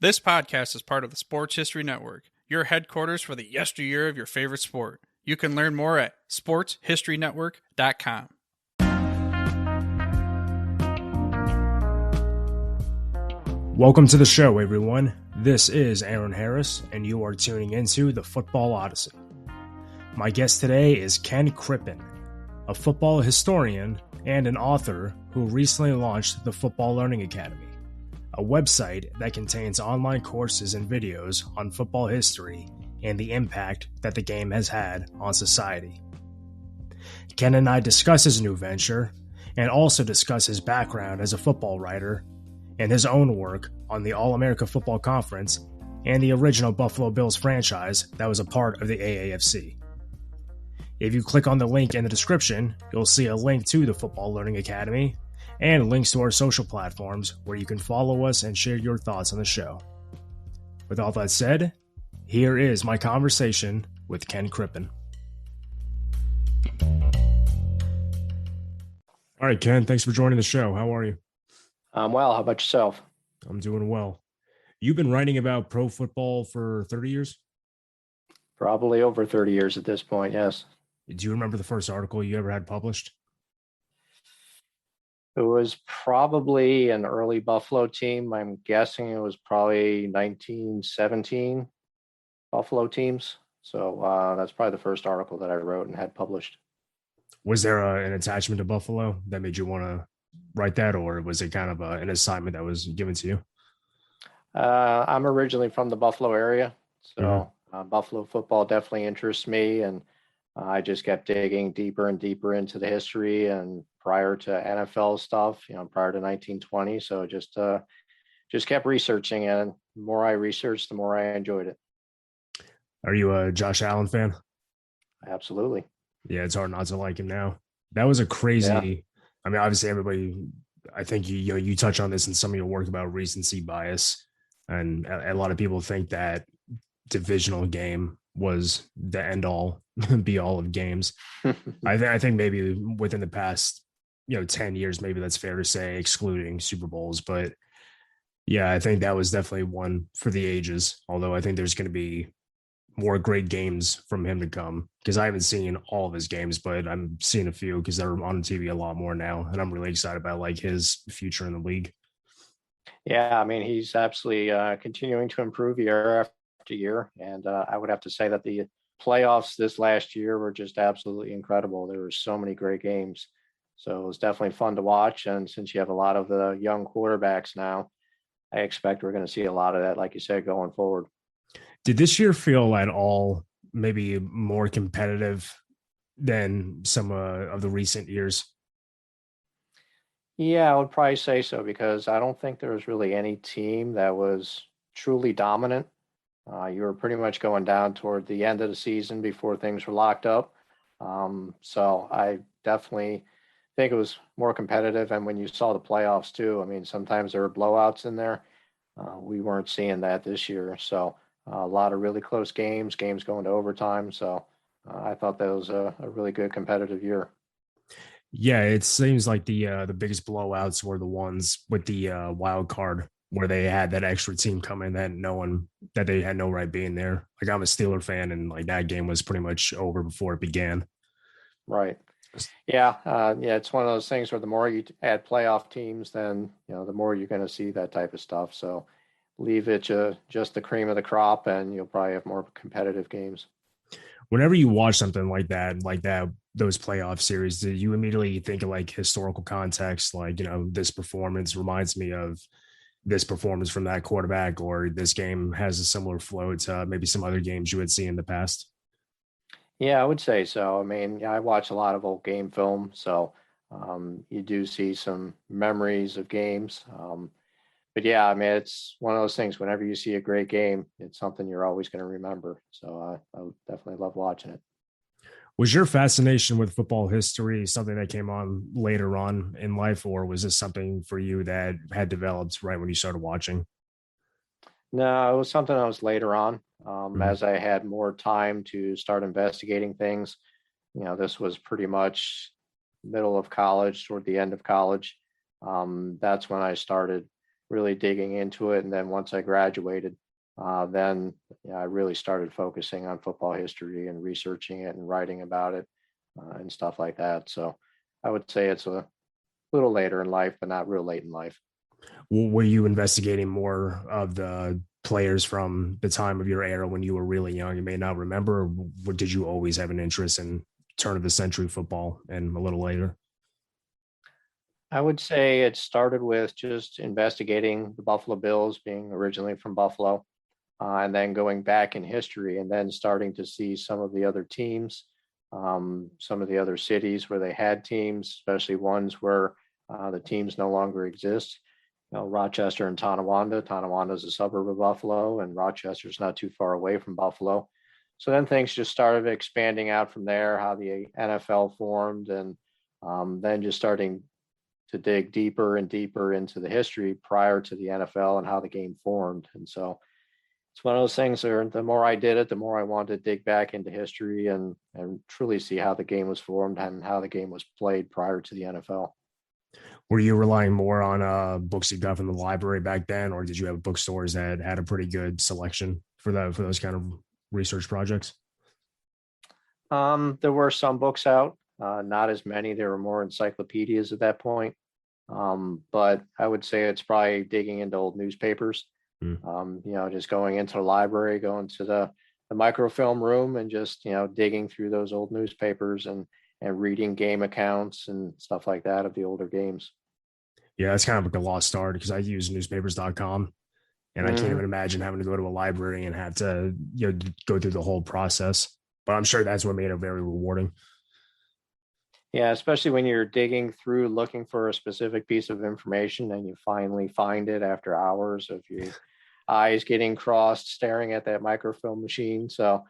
This podcast is part of the Sports History Network, your headquarters for the yesteryear of your favorite sport. You can learn more at sportshistorynetwork.com. Welcome to the show, everyone. This is Aaron Harris, and you are tuning into the Football Odyssey. My guest today is Ken Crippen, a football historian and an author who recently launched the Football Learning Academy, a website that contains online courses and videos on football history and the impact that the game has had on society. Ken and I discuss his new venture and also discuss his background as a football writer and his own work on the All-America Football Conference and the original Buffalo Bills franchise that was a part of the AAFC. If you click on the link in the description, you'll see a link to the Football Learning Academy and links to our social platforms where you can follow us and share your thoughts on the show. With all that said, here is my conversation with Ken Crippen. All right, Ken, thanks for joining the show. How are you? I'm well. How about yourself? I'm doing well. You've been writing about pro football for 30 years? Probably over 30 years at this point, yes. Do you remember the first article you ever had published? It was probably an early Buffalo team. I'm guessing it was probably 1917 Buffalo teams. So that's probably the first article that I wrote and had published. Was there an attachment to Buffalo that made you want to write that, or was it kind of an assignment that was given to you? I'm originally from the Buffalo area, so Buffalo football definitely interests me, and I just kept digging deeper and deeper into the history and prior to NFL stuff, prior to 1920. So just kept researching, and the more I researched, the more I enjoyed it. Are you a Josh Allen fan? Absolutely. Yeah, it's hard not to like him now. That was a crazy. Yeah. I mean, obviously, everybody. I think you touch on this in some of your work about recency bias, and a lot of people think that divisional game was the end all, be all of games. I think maybe within the past 10 years, maybe that's fair to say, excluding Super Bowls. But yeah, I think that was definitely one for the ages. Although I think there's going to be more great games from him to come, because I haven't seen all of his games, but I'm seeing a few because they're on TV a lot more now, and I'm really excited about like his future in the league. Yeah, I mean, he's absolutely continuing to improve year after year, and I would have to say that the playoffs this last year were just absolutely incredible. There were so many great games, so it was definitely fun to watch. And since you have a lot of the young quarterbacks now, I expect we're going to see a lot of that, like you said, going forward. Did this year feel at all maybe more competitive than some of the recent years? Yeah, I would probably say so, because I don't think there was really any team that was truly dominant. You were pretty much going down toward the end of the season before things were locked up. So I definitely think it was more competitive. And when you saw the playoffs too, I mean, sometimes there were blowouts in there. We weren't seeing that this year. So a lot of really close games going to overtime. So I thought that was a really good competitive year. Yeah, it seems like the biggest blowouts were the ones with the wild card, where they had that extra team come in that they had no right being there. Like, I'm a Steeler fan, and like that game was pretty much over before it began. Right. Yeah. It's one of those things where the more you add playoff teams, then the more you're going to see that type of stuff. So leave it just the cream of the crop, and you'll probably have more competitive games. Whenever you watch something like that, those playoff series, do you immediately think of like historical context? Like, this performance reminds me of this performance from that quarterback, or this game has a similar flow to maybe some other games you would see in the past? Yeah, I would say so. I mean, I watch a lot of old game film, so you do see some memories of games. But yeah, I mean, it's one of those things. Whenever you see a great game, it's something you're always going to remember. So I definitely love watching it. Was your fascination with football history something that came on later on in life, or was this something for you that had developed right when you started watching? No, it was something that was later on, as I had more time to start investigating things. This was pretty much middle of college, toward the end of college. That's when I started really digging into it. And then once I graduated, then I really started focusing on football history and researching it and writing about it and stuff like that. So I would say it's a little later in life, but not real late in life. Were you investigating more of the players from the time of your era when you were really young? You may not remember, or did you always have an interest in turn of the century football and a little later? I would say it started with just investigating the Buffalo Bills, being originally from Buffalo, and then going back in history and then starting to see some of the other teams, some of the other cities where they had teams, especially ones where the teams no longer exist. Rochester and Tonawanda. Tonawanda is a suburb of Buffalo, and Rochester is not too far away from Buffalo. So then things just started expanding out from there, how the NFL formed, and then just starting to dig deeper and deeper into the history prior to the NFL and how the game formed. And so it's one of those things where the more I did it, the more I wanted to dig back into history and truly see how the game was formed and how the game was played prior to the NFL. Were you relying more on books you got from the library back then, or did you have bookstores that had a pretty good selection for those kind of research projects? There were some books out, not as many. There were more encyclopedias at that point. But I would say it's probably digging into old newspapers. Just going into the library, going to the microfilm room and just, digging through those old newspapers and reading game accounts and stuff like that of the older games. Yeah, that's kind of like a lost art because I use newspapers.com and I can't Hmm. even imagine having to go to a library and have to, go through the whole process. But I'm sure that's what made it very rewarding. Yeah, especially when you're digging through looking for a specific piece of information and you finally find it after hours of your eyes getting crossed staring at that microfilm machine. So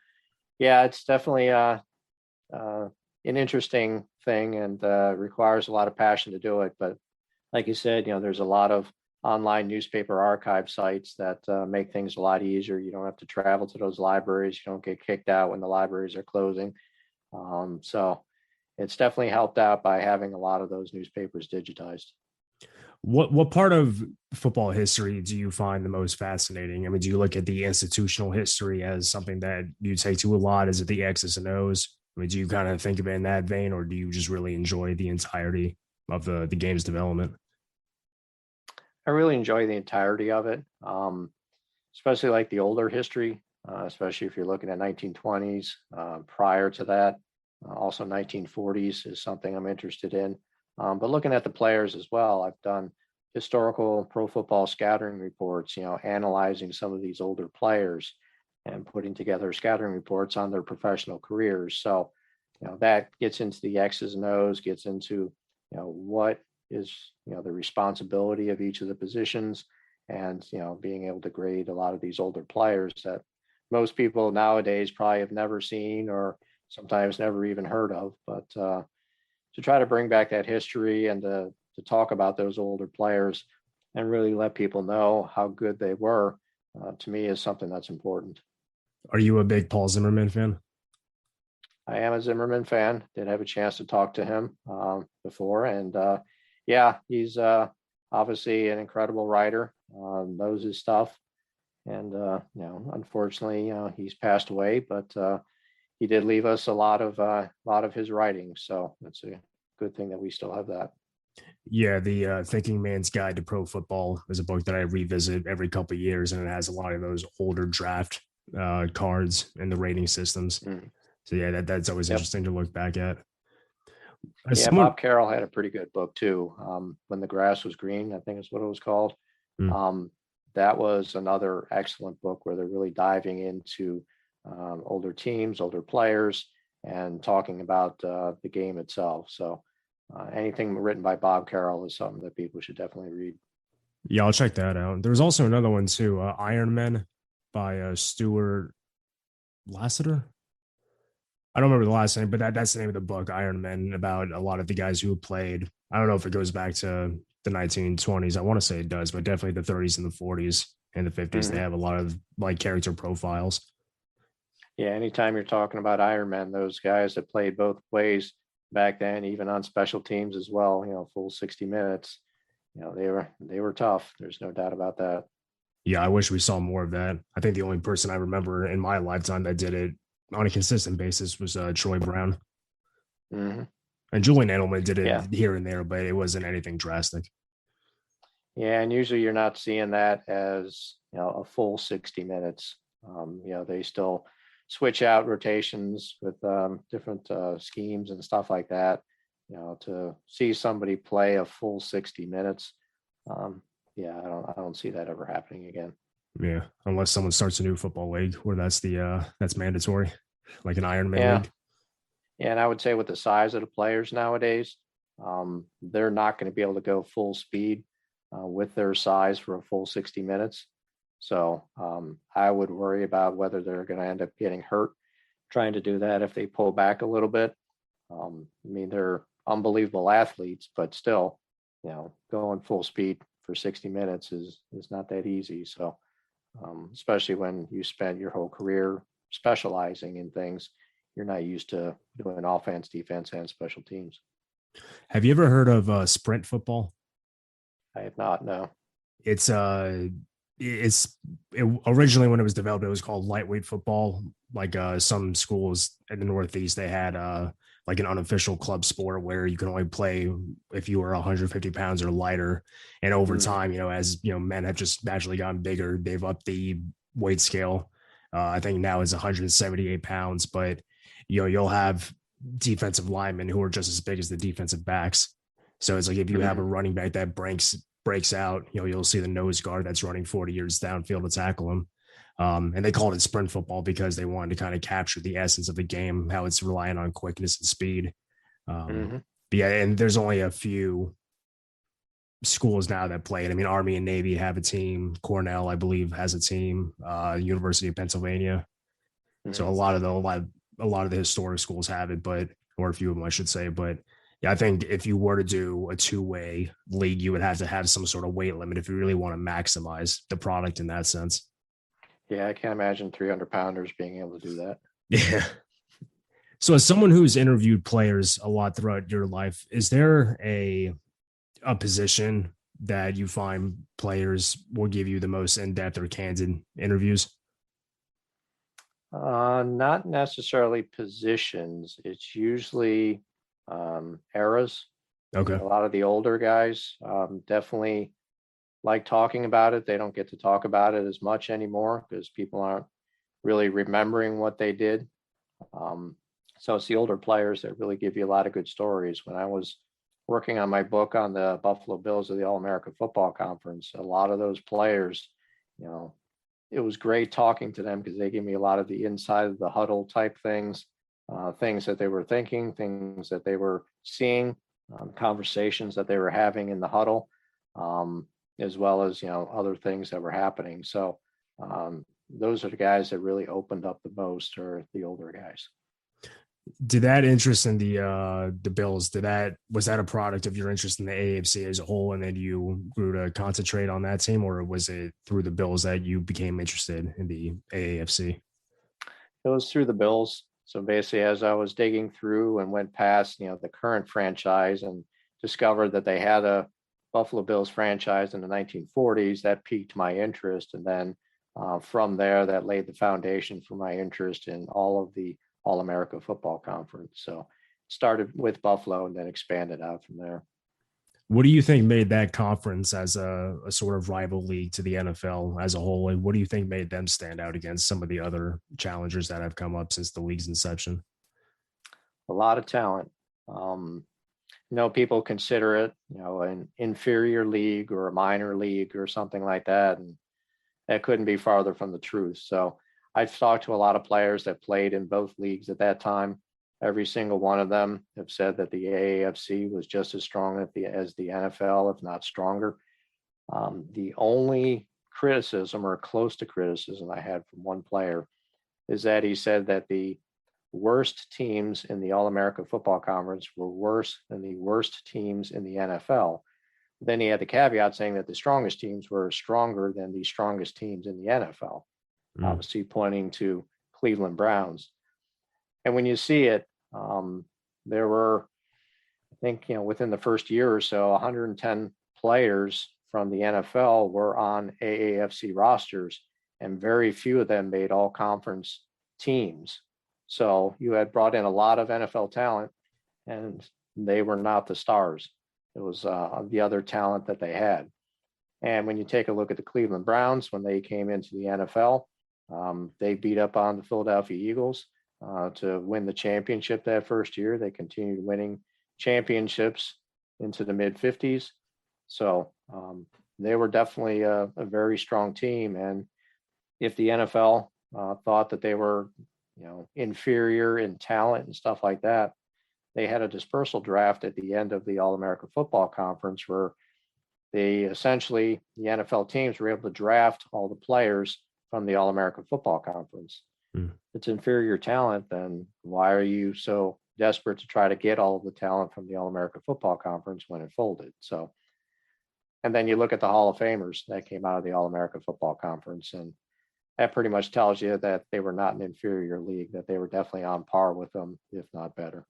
yeah, it's definitely uh, an interesting thing and requires a lot of passion to do it. But like you said, there's a lot of online newspaper archive sites that make things a lot easier. You don't have to travel to those libraries. You don't get kicked out when the libraries are closing. So it's definitely helped out by having a lot of those newspapers digitized. What part of football history do you find the most fascinating? I mean, do you look at the institutional history as something that you take to a lot? Is it the X's and O's? I mean, do you kind of think of it in that vein, or do you just really enjoy the entirety of the game's development? I really enjoy the entirety of it, especially like the older history, especially if you're looking at 1920s. Prior to that, also 1940s is something I'm interested in. But looking at the players as well, I've done historical pro football scattering reports, analyzing some of these older players and putting together scattering reports on their professional careers. So, that gets into the X's and O's, gets into, what is, the responsibility of each of the positions and, being able to grade a lot of these older players that most people nowadays probably have never seen or sometimes never even heard of. But to try to bring back that history and to talk about those older players and really let people know how good they were, to me is something that's important. Are you a big Paul Zimmerman fan? I am a Zimmerman fan. Did have a chance to talk to him before, and yeah, he's obviously an incredible writer. Knows his stuff, and unfortunately, he's passed away, but he did leave us a lot of his writings. So it's a good thing that we still have that. Yeah, the Thinking Man's Guide to Pro Football is a book that I revisit every couple of years, and it has a lot of those older draft cards and the rating systems. Mm. So yeah, that's always Yep. interesting to look back at. Yeah, Someone, Bob Carroll had a pretty good book too. When the Grass Was Green, I think is what it was called. mm, Um, that was another excellent book where they're really diving into older teams, older players, and talking about the game itself. So anything written by Bob Carroll is something that people should definitely read. yeah, I'll check that out. There's also another one too, Iron Men by Stuart Lasseter. I don't remember the last name, but that's the name of the book, Iron Men, about a lot of the guys who played. I don't know if it goes back to the 1920s. I want to say it does, but definitely the 30s and the 40s and the 50s. They Mhm. have a lot of like character profiles. Yeah, anytime you're talking about Iron Man, those guys that played both ways back then, even on special teams as well, full 60 minutes, they were tough. There's no doubt about that. Yeah, I wish we saw more of that. I think the only person I remember in my lifetime that did it on a consistent basis was Troy Brown. Mm-hmm. And Julian Edelman did Yeah. it here and there, but it wasn't anything drastic. Yeah, and usually you're not seeing that as a full 60 minutes. They still switch out rotations with different schemes and stuff like that. To see somebody play a full 60 minutes, yeah, I don't see that ever happening again. Yeah, unless someone starts a new football league where that's mandatory, like an Ironman Yeah, league. yeah, and I would say with the size of the players nowadays, they're not going to be able to go full speed with their size for a full 60 minutes. So I would worry about whether they're going to end up getting hurt trying to do that if they pull back a little bit. I mean, they're unbelievable athletes, but still, going full speed for 60 minutes is not that easy. So, especially when you spent your whole career specializing in things, you're not used to doing offense, defense, and special teams. Have you ever heard of sprint football? I have not, no. It's originally when it was developed, it was called lightweight football. Like some schools in the Northeast, they had like an unofficial club sport where you can only play if you were 150 pounds or lighter. And over time, as men have just naturally gotten bigger, they've upped the weight scale. I think now it's 178 pounds, but you'll have defensive linemen who are just as big as the defensive backs. So it's like if you have a running back that breaks out, you'll see the nose guard that's running 40 yards downfield to tackle him. And they called it sprint football because they wanted to kind of capture the essence of the game, how it's relying on quickness and speed. But yeah, and there's only a few schools now that play it. I mean, Army and Navy have a team. Cornell, I believe, has a team. University of Pennsylvania. So a lot of the historic schools have it, or a few of them, I should say. But yeah, I think if you were to do a two-way league, you would have to have some sort of weight limit if you really want to maximize the product in that sense. Yeah, I can't imagine 300-pounders being able to do that. Yeah. So as someone who's interviewed players a lot throughout your life, is there a position that you find players will give you the most in-depth or candid interviews? Not necessarily positions. It's usually eras. Okay. A lot of the older guys definitely like talking about it. They don't get to talk about it as much anymore because people aren't really remembering what they did. So it's the older players that really give you a lot of good stories. When I was working on my book on the Buffalo Bills of the All-American Football Conference, a lot of those players, it was great talking to them because they gave me a lot of the inside of the huddle type things, things that they were thinking, things that they were seeing, conversations that they were having in the huddle, as well as, other things that were happening. So those are the guys that really opened up the most, are the older guys. Did that interest in the Bills, was that a product of your interest in the AAFC as a whole, and then you grew to concentrate on that team, or was it through the Bills that you became interested in the AAFC? It was through the Bills. So basically, as I was digging through and went past, the current franchise and discovered that they had a Buffalo Bills franchise in the 1940s, that piqued my interest. And then from there, that laid the foundation for my interest in all of the All-America Football Conference. So it started with Buffalo and then expanded out from there. What do you think made that conference as a sort of rival league to the NFL as a whole? And what do you think made them stand out against some of the other challengers that have come up since the league's inception? A lot of talent. People consider it, an inferior league or a minor league or something like that. And that couldn't be farther from the truth. So I've talked to a lot of players that played in both leagues at that time. Every single one of them have said that the AAFC was just as strong as the NFL, if not stronger. The only criticism, or close to criticism, I had from one player is that he said that the worst teams in the All-America Football Conference were worse than the worst teams in the NFL. Then he had the caveat saying that the strongest teams were stronger than the strongest teams in the NFL, obviously pointing to Cleveland Browns. And when you see it, there were, I think, within the first year or so, 110 players from the NFL were on AAFC rosters, and very few of them made all conference teams. So you had brought in a lot of NFL talent, and they were not the stars. It was the other talent that they had. And when you take a look at the Cleveland Browns, when they came into the NFL, they beat up on the Philadelphia Eagles to win the championship that first year. They continued winning championships into the mid 50s. So they were definitely a very strong team. And if the NFL thought that they were, inferior in talent and stuff like that, they had a dispersal draft at the end of the All-American Football Conference where the NFL teams were able to draft all the players from the All-American Football Conference. If it's inferior talent, then why are you so desperate to try to get all of the talent from the All-American Football Conference when it folded? So, and then you look at the Hall of Famers that came out of the All-American Football Conference, and that pretty much tells you that they were not an inferior league, that they were definitely on par with them, if not better.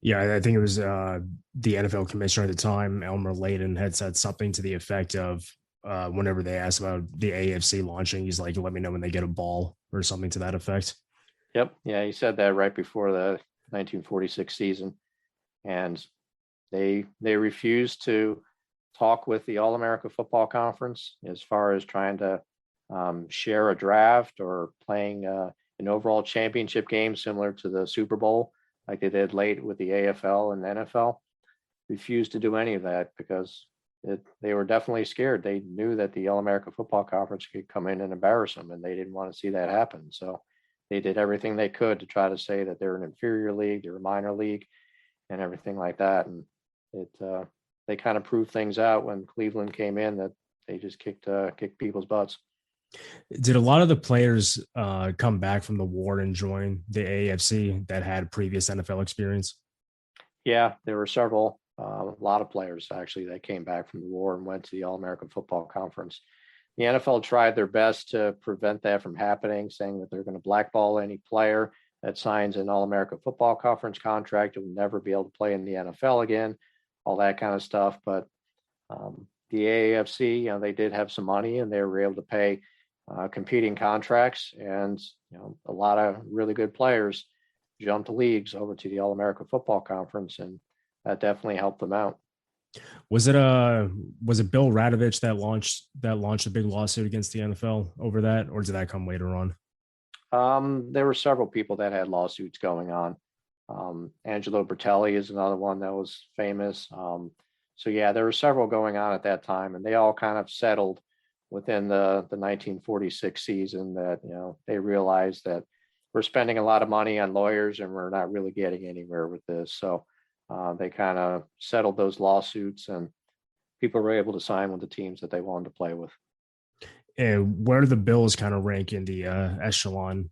Yeah, I think it was the NFL commissioner at the time, Elmer Layden, had said something to the effect of whenever they asked about the AAFC launching, he's like, let me know when they get a ball or something to that effect. Yep. Yeah, he said that right before the 1946 season. And they refused to talk with the All-America Football Conference as far as trying to share a draft or playing an overall championship game similar to the Super Bowl, like they did late with the AFL and NFL. Refused to do any of that because they were definitely scared. They knew that the All-America Football Conference could come in and embarrass them, and they didn't want to see that happen. So they did everything they could to try to say that they're an inferior league, they're a minor league, and everything like that. And they kind of proved things out when Cleveland came in, that they just kicked people's butts. Did a lot of the players come back from the war and join the AAFC that had previous NFL experience? Yeah, there were a lot of players actually that came back from the war and went to the All-American Football Conference. The NFL tried their best to prevent that from happening, saying that they're going to blackball any player that signs an All-American Football Conference contract and will never be able to play in the NFL again, all that kind of stuff. But the AAFC, they did have some money and they were able to pay competing contracts, and a lot of really good players jumped leagues over to the All-American Football Conference, and that definitely helped them out. Was it Bill Radovich that launched a big lawsuit against the NFL over that, or did that come later on? There were several people that had lawsuits going on. Angelo Bertelli is another one that was famous. So yeah, there were several going on at that time, and they all kind of settled within the 1946 season that, they realized that we're spending a lot of money on lawyers and we're not really getting anywhere with this. So they kind of settled those lawsuits, and people were able to sign with the teams that they wanted to play with. And where do the Bills kind of rank in the echelon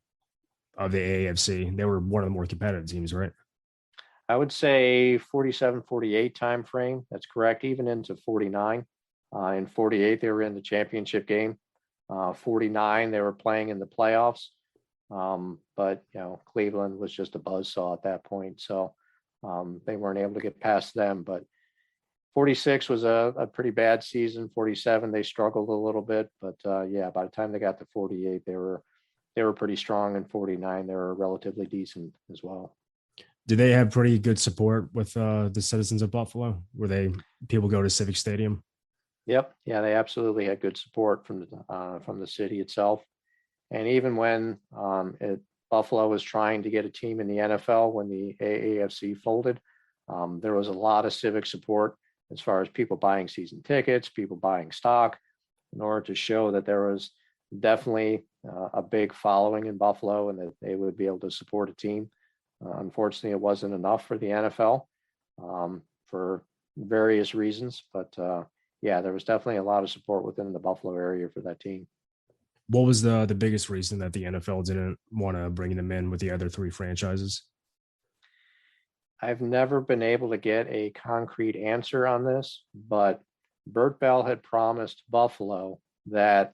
of the AAFC? They were one of the more competitive teams, right? I would say 47, 48 time frame. That's correct. Even into 49. In 48, they were in the championship game. 49, they were playing in the playoffs. But, Cleveland was just a buzzsaw at that point. So they weren't able to get past them. But 46 was a pretty bad season. 47, they struggled a little bit. But, by the time they got to 48, they were pretty strong. And 49, they were relatively decent as well. Did they have pretty good support with the citizens of Buffalo? Were people go to Civic Stadium? Yep. Yeah, they absolutely had good support from the city itself. And even when Buffalo was trying to get a team in the NFL when the AAFC folded, there was a lot of civic support as far as people buying season tickets, people buying stock, in order to show that there was definitely a big following in Buffalo and that they would be able to support a team. Unfortunately, it wasn't enough for the NFL for various reasons, but there was definitely a lot of support within the Buffalo area for that team. What was the biggest reason that the NFL didn't want to bring them in with the other three franchises? I've never been able to get a concrete answer on this, but Bert Bell had promised Buffalo that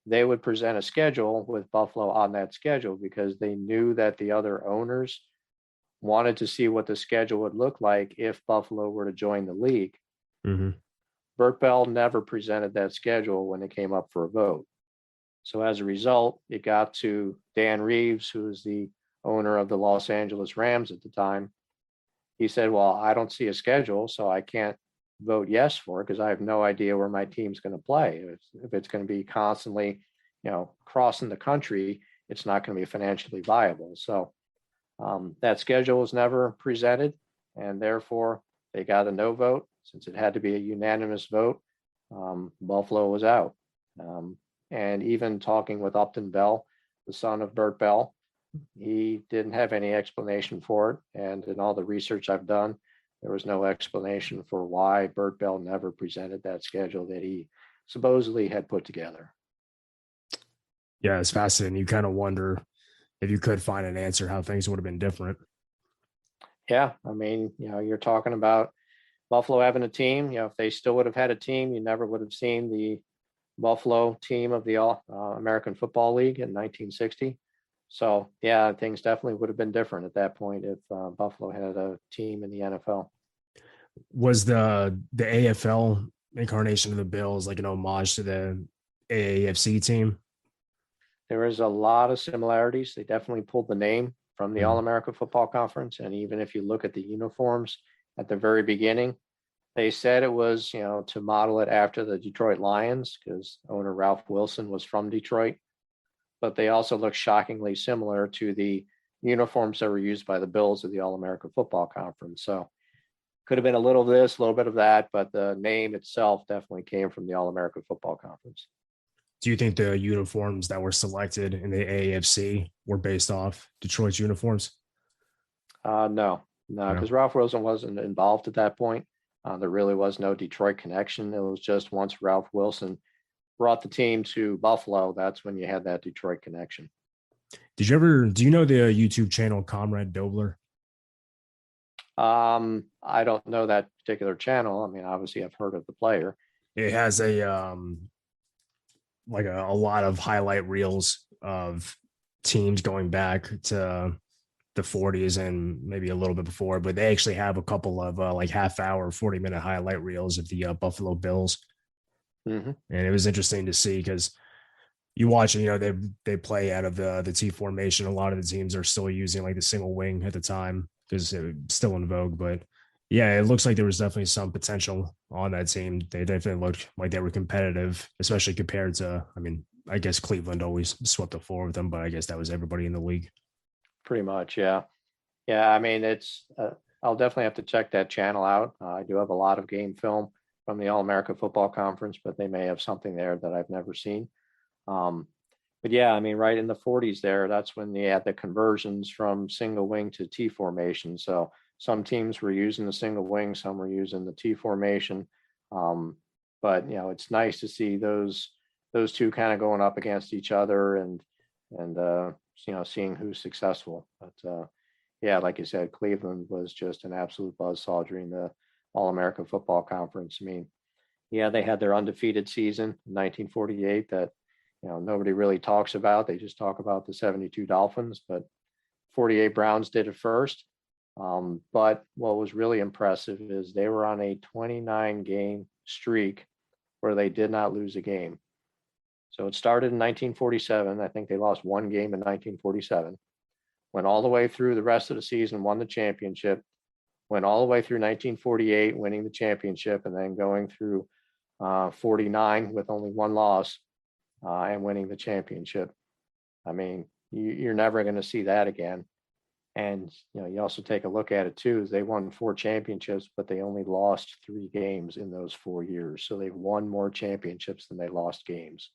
they would present a schedule with Buffalo on that schedule because they knew that the other owners wanted to see what the schedule would look like if Buffalo were to join the league. Mm-hmm. Bert Bell never presented that schedule when it came up for a vote. So as a result, it got to Dan Reeves, who was the owner of the Los Angeles Rams at the time. He said, well, I don't see a schedule, so I can't vote yes for it because I have no idea where my team's going to play. If it's going to be constantly, crossing the country, it's not going to be financially viable. So that schedule was never presented, and therefore they got a no vote. Since it had to be a unanimous vote, Buffalo was out. And even talking with Upton Bell, the son of Bert Bell, he didn't have any explanation for it. And in all the research I've done, there was no explanation for why Bert Bell never presented that schedule that he supposedly had put together. Yeah, it's fascinating. You kind of wonder if you could find an answer, how things would have been different. Yeah, I mean, you're talking about Buffalo having a team. If they still would have had a team, you never would have seen the Buffalo team of the American Football League in 1960. So, yeah, things definitely would have been different at that point if Buffalo had a team in the NFL. Was the AFL incarnation of the Bills like an homage to the AAFC team? There is a lot of similarities. They definitely pulled the name from the All-America Football Conference. And even if you look at the uniforms at the very beginning, they said it was, to model it after the Detroit Lions because owner Ralph Wilson was from Detroit. But they also look shockingly similar to the uniforms that were used by the Bills of the All-America Football Conference. So could have been a little of this, a little bit of that, but the name itself definitely came from the All-America Football Conference. Do you think the uniforms that were selected in the AAFC were based off Detroit's uniforms? No, because Ralph Wilson wasn't involved at that point. There really was no Detroit connection. It was just once Ralph Wilson brought the team to Buffalo, that's when you had that Detroit connection. Do you know the YouTube channel Comrade Dobler? I don't know that particular channel. I mean, obviously I've heard of the player. It has a lot of highlight reels of teams going back to the 40s and maybe a little bit before, but they actually have a couple of half hour, 40-minute highlight reels of the Buffalo Bills. Mm-hmm. And it was interesting to see because you watch it, they play out of the T formation. A lot of the teams are still using like the single wing at the time because it was still in vogue. But yeah, it looks like there was definitely some potential on that team. They definitely looked like they were competitive, especially compared to, I guess Cleveland always swept the floor with them, but I guess that was everybody in the league. Pretty much, yeah. Yeah, I mean, it's I'll definitely have to check that channel out. I do have a lot of game film from the All-America Football Conference, but they may have something there that I've never seen. But yeah, I mean, right in the 40s there, that's when they had the conversions from single wing to T formation. So some teams were using the single wing, some were using the T formation. But it's nice to see those two kind of going up against each other and seeing who's successful. But yeah, like you said, Cleveland was just an absolute buzzsaw during the All-America Football Conference. I mean, yeah, they had their undefeated season in 1948 that nobody really talks about. They just talk about the 72 Dolphins, but 48 Browns did it first. But what was really impressive is they were on a 29-game streak where they did not lose a game. So it started in 1947. I think they lost one game in 1947. Went all the way through the rest of the season, won the championship. Went all the way through 1948, winning the championship, and then going through 49 with only one loss and winning the championship. I mean, you're never going to see that again. And you also take a look at it too, is they won 4 championships, but they only lost 3 games in those 4 years. So they've won more championships than they lost games.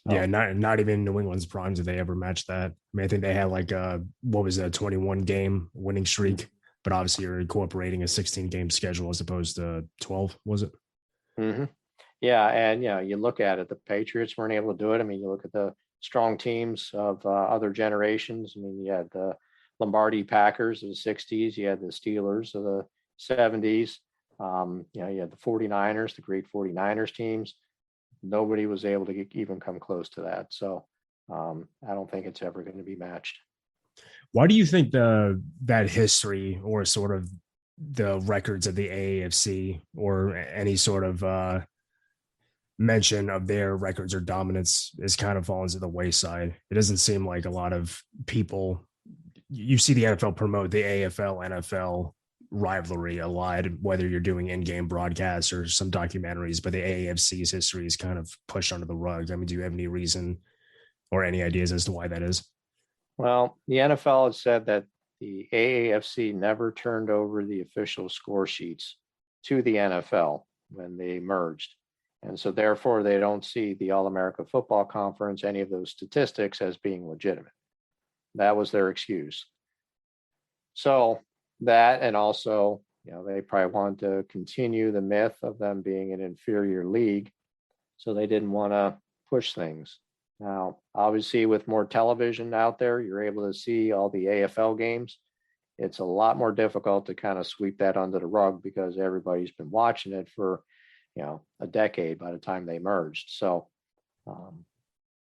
Yeah, not even New England's prime did they ever match that. I mean, I think they had like a 21 game winning streak, but obviously you're incorporating a 16-game schedule as opposed to 12, was it? Mm-hmm. Yeah, and you look at it, the Patriots weren't able to do it. I mean, you look at the strong teams of other generations. I mean, you had the Lombardi Packers of the 60s, you had the Steelers of the 70s, you had the 49ers, the great 49ers teams. Nobody was able to even come close to that. So I don't think it's ever going to be matched. Why do you think that history or sort of the records of the AAFC or any sort of mention of their records or dominance is kind of fallen to the wayside. It doesn't seem like a lot of people, you see the NFL promote the AFL NFL rivalry a lot, whether you're doing in-game broadcasts or some documentaries, but the AAFC's history is kind of pushed under the rug. I mean, do you have any reason or any ideas as to why that is? Well, the NFL has said that the AAFC never turned over the official score sheets to the NFL when they merged. And so therefore they don't see the All-America Football Conference, any of those statistics as being legitimate. That was their excuse. So that, and also, they probably wanted to continue the myth of them being an inferior league. So they didn't want to push things. Now, obviously, with more television out there, you're able to see all the AFL games. It's a lot more difficult to kind of sweep that under the rug because everybody's been watching it for, a decade by the time they merged. So, I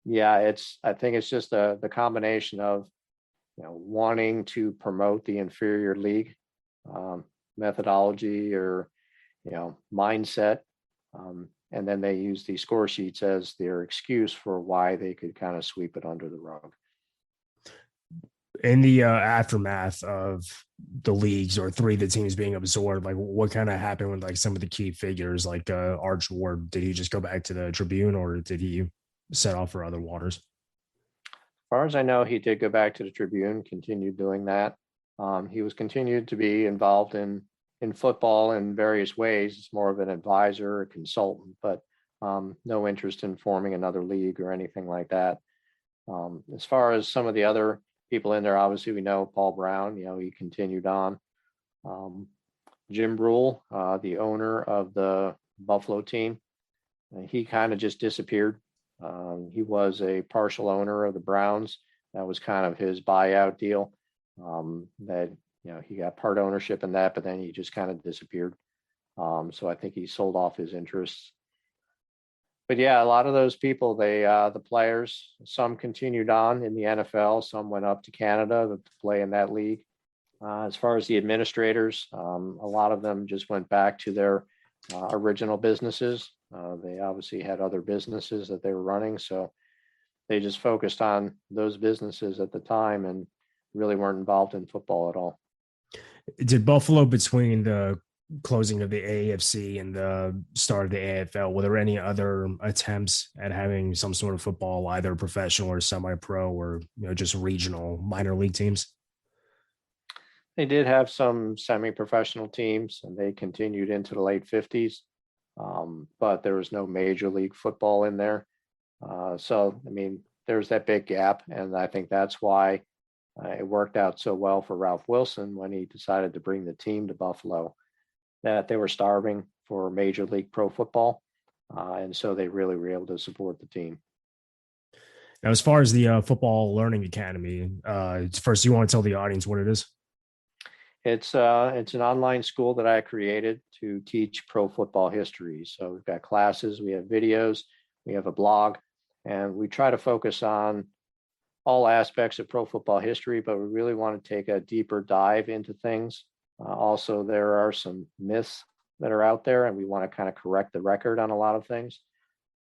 think it's just the combination of, wanting to promote the inferior league methodology or, mindset. And then they use the score sheets as their excuse for why they could kind of sweep it under the rug. In the aftermath of the leagues or three of the teams being absorbed, like what kind of happened with like some of the key figures, like Arch Ward? Did he just go back to the Tribune or did he set off for other waters? As far as I know, he did go back to the Tribune, continued doing that. He was continued to be involved in football in various ways. It's more of an advisor, a consultant, but no interest in forming another league or anything like that. As far as some of the other people in there, obviously we know Paul Brown, he continued on. Jim Brule, the owner of the Buffalo team, he kind of just disappeared. He was a partial owner of the Browns. That was kind of his buyout deal. That he got part ownership in that, but then he just kind of disappeared. So I think he sold off his interests. But yeah, a lot of those people, the players, some continued on in the NFL, some went up to Canada to play in that league. As far as the administrators, a lot of them just went back to their original businesses. They obviously had other businesses that they were running, so they just focused on those businesses at the time and really weren't involved in football at all. Did Buffalo, between the closing of the AAFC and the start of the AFL, were there any other attempts at having some sort of football, either professional or semi-pro, or just regional minor league teams? They did have some semi-professional teams, and they continued into the late 50s, but there was no major league football in there. So, I mean, there's that big gap, and I think that's why it worked out so well for Ralph Wilson when he decided to bring the team to Buffalo, that they were starving for Major League Pro football, and so they really were able to support the team. Now, as far as the Football Learning Academy, first, you want to tell the audience what it is? It's an online school that I created to teach pro football history. So we've got classes, we have videos, we have a blog, and we try to focus on all aspects of pro football history, but we really want to take a deeper dive into things. Also, there are some myths that are out there, and we want to kind of correct the record on a lot of things.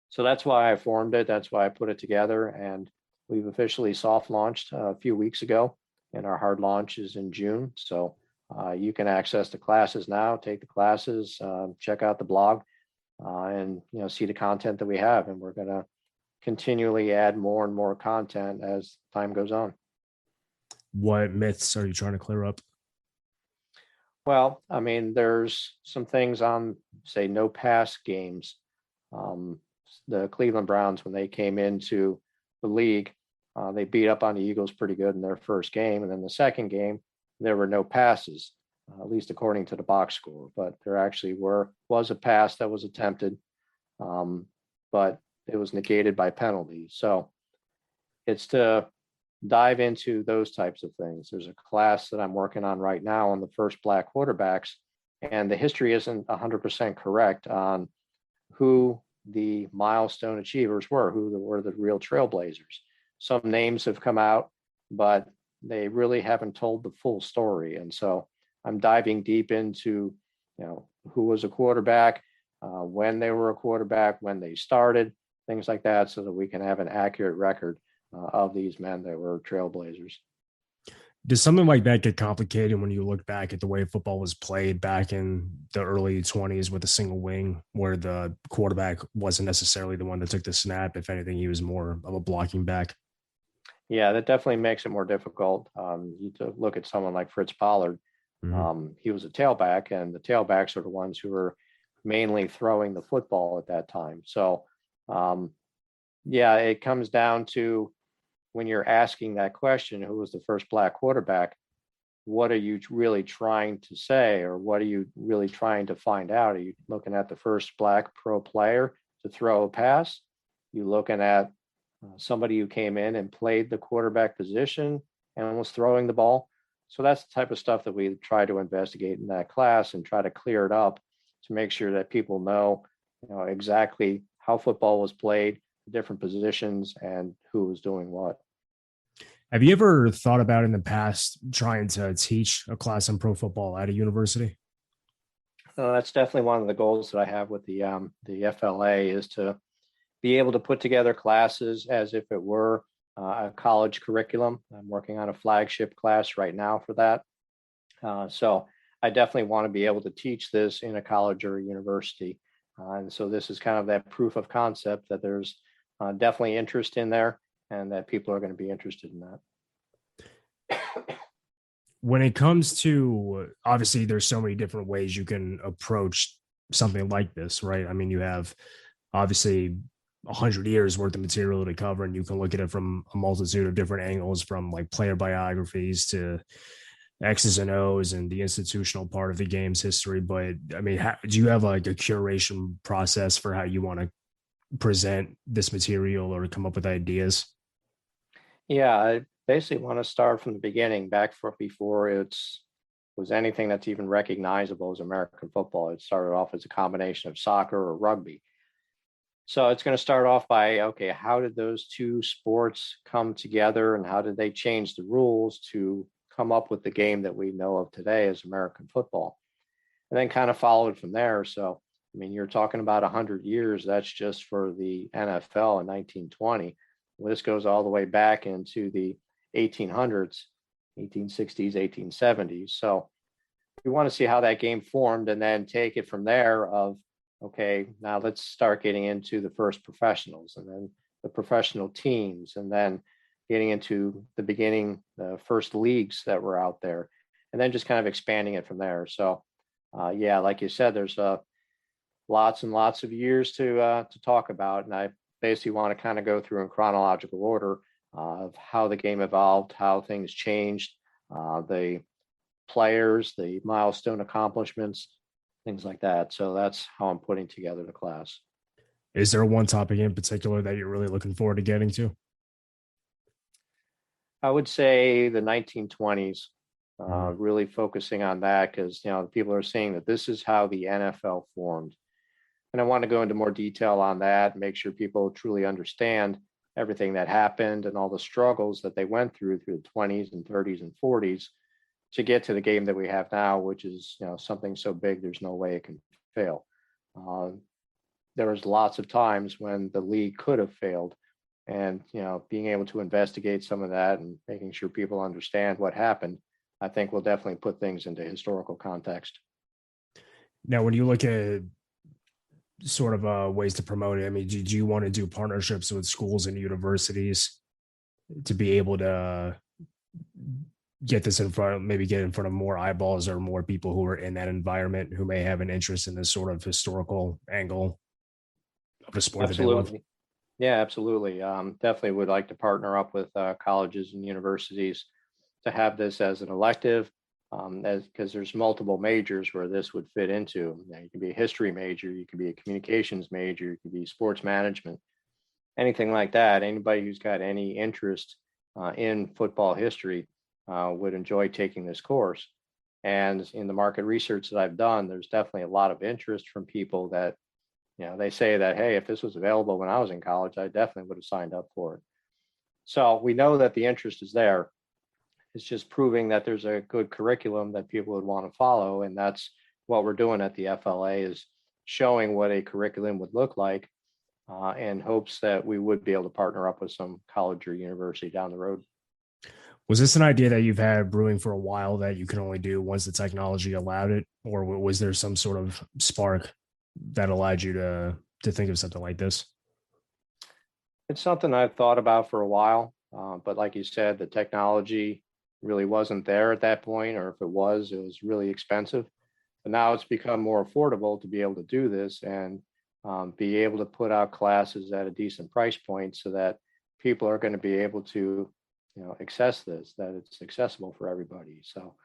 So that's why I formed it. That's why I put it together. And we've officially soft launched a few weeks ago, and our hard launch is in June. So you can access the classes now, take the classes, check out the blog, and see the content that we have. And we're going to continually add more and more content as time goes on. What myths are you trying to clear up? Well, I mean, there's some things on, say, no pass games. The Cleveland Browns, when they came into the league, they beat up on the Eagles pretty good in their first game. And then the second game, there were no passes, at least according to the box score. But there actually was a pass that was attempted, but it was negated by penalty. So it's to dive into those types of things. There's a class that I'm working on right now on the first black quarterbacks, and the history isn't 100% correct on who the milestone achievers were, who were the real trailblazers. Some names have come out, but they really haven't told the full story. And so I'm diving deep into, who was a quarterback, when they were a quarterback, when they started, things like that, so that we can have an accurate record of these men that were trailblazers. Does something like that get complicated when you look back at the way football was played back in the early 20s with a single wing, where the quarterback wasn't necessarily the one that took the snap? If anything, he was more of a blocking back. Yeah, that definitely makes it more difficult. You to look at someone like Fritz Pollard. He was a tailback, and the tailbacks are the ones who were mainly throwing the football at that time. So, yeah, it comes down to, when you're asking that question, who was the first black quarterback, what are you really trying to say, or what are you really trying to find out? Are you looking at the first black pro player to throw a pass? You looking at somebody who came in and played the quarterback position and was throwing the ball? So that's the type of stuff that we try to investigate in that class and try to clear it up to make sure that people know, exactly how football was played, the different positions, and who was doing what. Have you ever thought about in the past trying to teach a class in pro football at a university? That's definitely one of the goals that I have with the FLA, is to be able to put together classes as if it were a college curriculum. I'm working on a flagship class right now for that. So I definitely want to be able to teach this in a college or a university. And so this is kind of that proof of concept that there's definitely interest in there, and that people are going to be interested in that. When it comes to, obviously, there's so many different ways you can approach something like this, right? I mean, you have obviously 100 years worth of material to cover, and you can look at it from a multitude of different angles, from like player biographies to X's and O's and the institutional part of the game's history. But I mean, do you have like a curation process for how you want to present this material or come up with ideas? Yeah, I basically want to start from the beginning, back before was anything that's even recognizable as American football. It started off as a combination of soccer or rugby. So it's going to start off by, okay, how did those two sports come together, and how did they change the rules to come up with the game that we know of today as American football? And then kind of followed from there. So, I mean, you're talking about 100 years. That's just for the NFL in 1920. Well, this goes all the way back into the 1800s, 1860s, 1870s. So we want to see how that game formed, and then take it from there of, okay, now let's start getting into the first professionals, and then the professional teams, and then getting into the beginning, the first leagues that were out there, and then just kind of expanding it from there. So, yeah, like you said, there's lots and lots of years to talk about, and I basically want to kind of go through in chronological order of how the game evolved, how things changed, the players, the milestone accomplishments, things like that. So that's how I'm putting together the class. Is there one topic in particular that you're really looking forward to getting to? I would say the 1920s, really focusing on that, because people are saying that this is how the NFL formed. And I want to go into more detail on that, make sure people truly understand everything that happened and all the struggles that they went through the 20s and 30s and 40s to get to the game that we have now, which is something so big there's no way it can fail. There was lots of times when the league could have failed, and being able to investigate some of that and making sure people understand what happened, I think will definitely put things into historical context. Now, when you look at sort of ways to promote it, I mean, do you want to do partnerships with schools and universities to be able to get this in front, maybe get in front of more eyeballs or more people who are in that environment who may have an interest in this sort of historical angle of a sport that they love? Yeah, absolutely. Definitely would like to partner up with colleges and universities to have this as an elective, because there's multiple majors where this would fit into. You can be a history major, you can be a communications major, you can be sports management, anything like that. Anybody who's got any interest in football history would enjoy taking this course. And in the market research that I've done, there's definitely a lot of interest from people that, they say that, hey, if this was available when I was in college, I definitely would have signed up for it. So we know that the interest is there. It's just proving that there's a good curriculum that people would want to follow. And that's what we're doing at the FLA, is showing what a curriculum would look like, in hopes that we would be able to partner up with some college or university down the road. Was this an idea that you've had brewing for a while that you can only do once the technology allowed it? Or was there some sort of spark that allowed you to think of something like this? It's something I've thought about for a while, but like you said, the technology really wasn't there at that point, or if it was really expensive. But now it's become more affordable to be able to do this and be able to put out classes at a decent price point, so that people are going to be able to, access this, that it's accessible for everybody. So,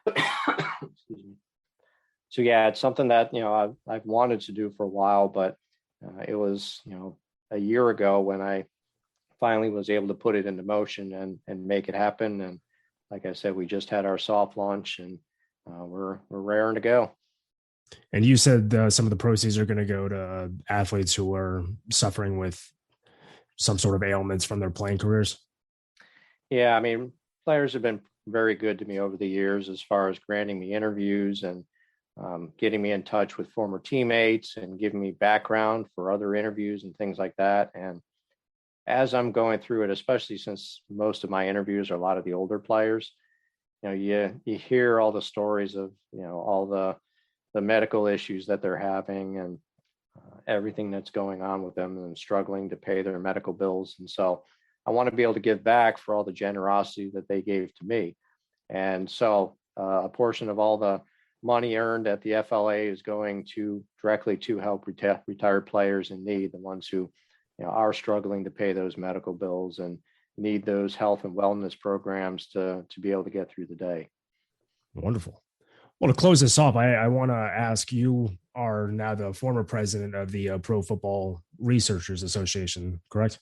excuse me. So yeah, it's something that I've wanted to do for a while, but it was a year ago when I finally was able to put it into motion and make it happen. And like I said, we just had our soft launch, and we're raring to go. And you said some of the proceeds are going to go to athletes who are suffering with some sort of ailments from their playing careers. Yeah, I mean, players have been very good to me over the years, as far as granting me interviews and getting me in touch with former teammates and giving me background for other interviews and things like that. And as I'm going through it, especially since most of my interviews are a lot of the older players, you hear all the stories of all the medical issues that they're having, and everything that's going on with them, and struggling to pay their medical bills. And so I want to be able to give back for all the generosity that they gave to me. And so a portion of all the money earned at the FLA is going directly to help retired players in need, the ones who are struggling to pay those medical bills and need those health and wellness programs to be able to get through the day. Wonderful. Well, to close this off, I want to ask, you are now the former president of the Pro Football Researchers Association, correct?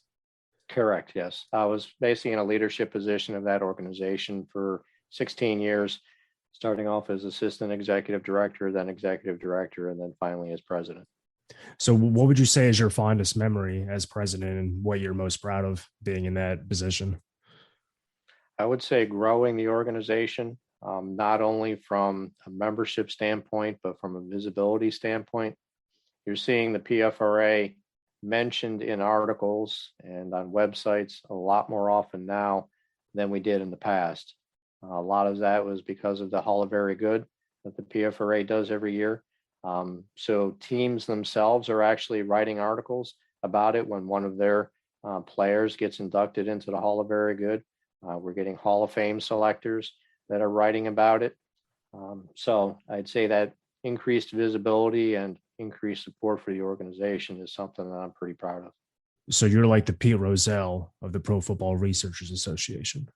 Correct. Yes. I was basically in a leadership position of that organization for 16 years, starting off as assistant executive director, then executive director, and then finally as president. So what would you say is your fondest memory as president, and what you're most proud of being in that position? I would say growing the organization, not only from a membership standpoint, but from a visibility standpoint. You're seeing the PFRA mentioned in articles and on websites a lot more often now than we did in the past. A lot of that was because of the Hall of Very Good that the PFRA does every year. So teams themselves are actually writing articles about it when one of their players gets inducted into the Hall of Very Good. We're getting Hall of Fame selectors that are writing about it. So I'd say that increased visibility and increased support for the organization is something that I'm pretty proud of. So you're like the Pete Rozelle of the Pro Football Researchers Association.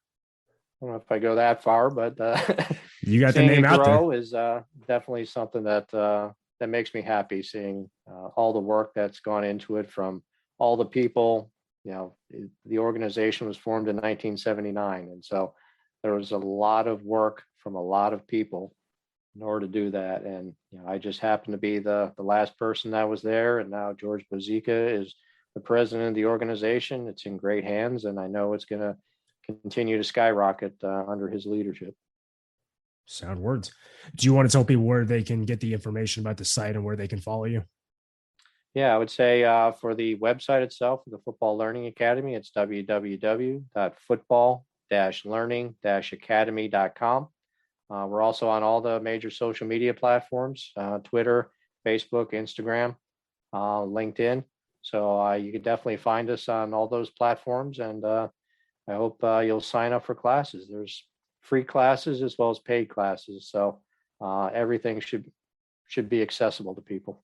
I don't know if I go that far, but you got the name out there. Is definitely something that makes me happy, seeing all the work that's gone into it from all the people. The organization was formed in 1979, and so there was a lot of work from a lot of people in order to do that. And I just happened to be the last person that was there, and now George Bozica is the president of the organization. It's in great hands, and I know it's going to continue to skyrocket under his leadership. Sound words. Do you want to tell people where they can get the information about the site and where they can follow you? Yeah, I would say for the website itself, the Football Learning Academy, it's www.football-learning-academy.com. We're also on all the major social media platforms, Twitter, Facebook, Instagram, LinkedIn. So you can definitely find us on all those platforms. And I hope you'll sign up for classes. There's free classes as well as paid classes. So everything should be accessible to people.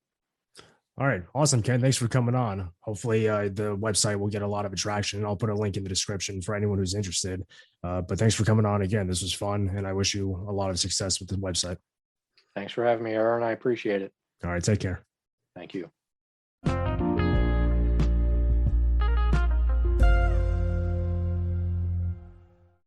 All right. Awesome, Ken. Thanks for coming on. Hopefully the website will get a lot of attraction, and I'll put a link in the description for anyone who's interested. But thanks for coming on again. This was fun, and I wish you a lot of success with the website. Thanks for having me, Aaron. I appreciate it. All right. Take care. Thank you.